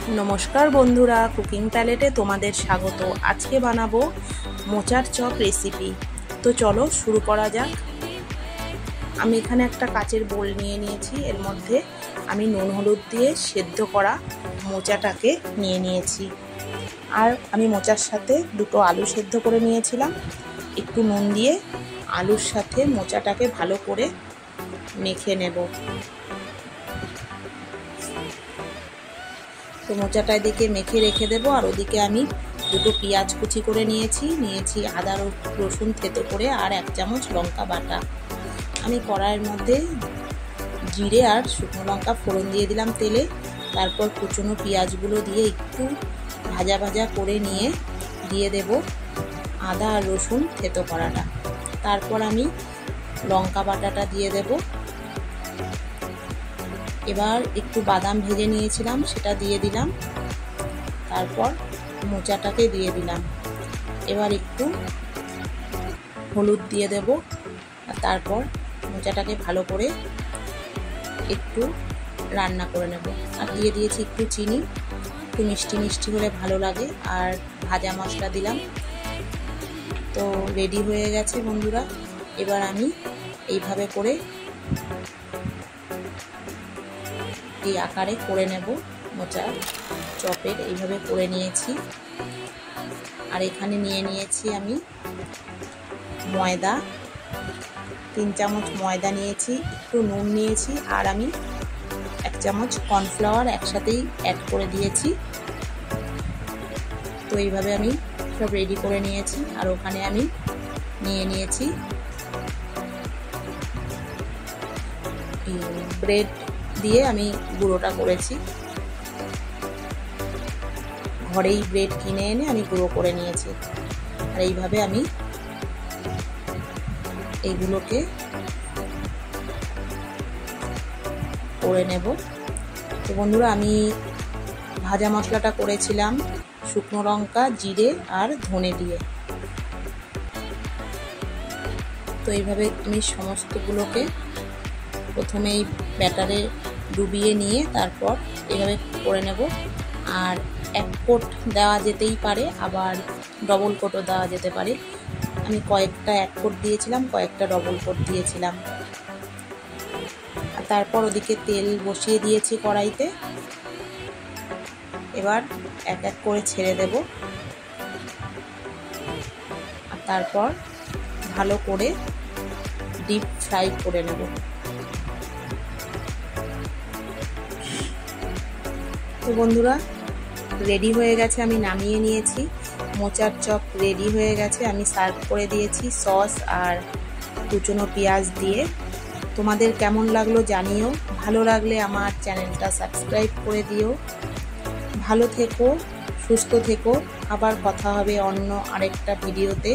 नमस्कार बंधुरा कुकिंग पैलेटे तुम्हादेर स्वागत। आज के बानाबो मोचार चप रेसिपि। तो चलो शुरू करा जाक। आमी एखाने एकटा काचेर बोल निये नियेछि, एर मध्ये आमी नुन हलुद दिये सेদ্ধ करा मोचाटाके निये नियेछि। आर आमी मोचार साथे दुटो आलू सेদ্ধ करे नियेछिलाम। एकटु नुन दिये आलुर साथे मोचाटाके भालो करे मेखे नेब। तो मोचाटा एदिके मेखे रेखे देबो। और ओदिके आमी दुटो पेঁয়াজ कुचि करे नियेछि आदा रसुन থেতো करे और एक चामच लंका बाटा। आमी कड़ाइয়ের मध्य जिरे और शुकनो लंका फोड़न दिए दिलाम तेले। तारपर कुचनो पेঁয়াজগুলো दिए एकटू भाजा भाजा करे निये दिए देब आदा और रसुन থেতো कराटा। तारपर आमी लंका बाटाटा दिए देब। एबार एकटू बादाम भेजे निয়েছিলাম সেটা দিয়ে দিলাম। তারপর মোচাটাকে দিয়ে দিলাম। এবার একটু হলুদ দিয়ে দেব। আর তারপর মোচাটাকে ভালো করে একটু রান্না করে নেব। আর দিয়ে দিয়েছি একটু চিনি, একটু মিষ্টি মিষ্টি হলে ভালো লাগে। আর ভাজা মশলা দিলাম। তো রেডি হয়ে গেছে বন্ধুরা। এবার আমি এইভাবে করে এই আকারে করে নেব। মোচার চপের এইভাবে করে নিয়েছি। আর এখানে নিয়ে নিয়েছি আমি ময়দা, 3 চামচ ময়দা নিয়েছি, একটু নুন নিয়েছি আর আমি 1 চামচ কর্নফ্লাওয়ার একসাথেই অ্যাড করে দিয়েছি। তো এইভাবে আমি সব রেডি করে নিয়েছি। আর ওখানে আমি নিয়ে নিয়েছি ব্রেড দিয়ে আমি গুঁড়োটা করেছি। ঘরেই ব্রেড কিনে এনে আমি গুঁড়ো করে নিয়েছি। আর এইভাবে আমি এইগুলোকে করে নেব। তো বন্ধুরা আমি ভাজা মশলাটা করেছিলাম শুকনো লঙ্কা, জিরে আর ধনে দিয়ে। তো এইভাবে আমি সমস্তগুলোকে প্রথমে এই ব্যাটারে ডুবিয়ে নিয়ে তারপর এইভাবে করে নেব। আর এক কোট দেওয়া যেতেই পারে, আবার ডবল কোটও দেওয়া যেতে পারে। আমি কয়েকটা এক কোট দিয়েছিলাম, কয়েকটা ডবল কোট দিয়েছিলাম। আর তারপর ওদিকে তেল বসিয়ে দিয়েছি কড়াইতে। এবার এক এক করে ছেড়ে দেব। আর তারপর ভালো করে ডিপ ফ্রাই করে নেব। তো বন্ধুরা রেডি হয়ে গেছে, আমি নামিয়ে নিয়েছি। মোচার চপ রেডি হয়ে গেছে। আমি সার্ভ করে দিয়েছি সস আর কুচনো পেঁয়াজ দিয়ে। তোমাদের কেমন লাগলো জানিও। ভালো লাগলে আমার চ্যানেলটা সাবস্ক্রাইব করে দিও। ভালো থেকো, সুস্থ থেকো। আবার কথা হবে অন্য আরেকটা ভিডিওতে।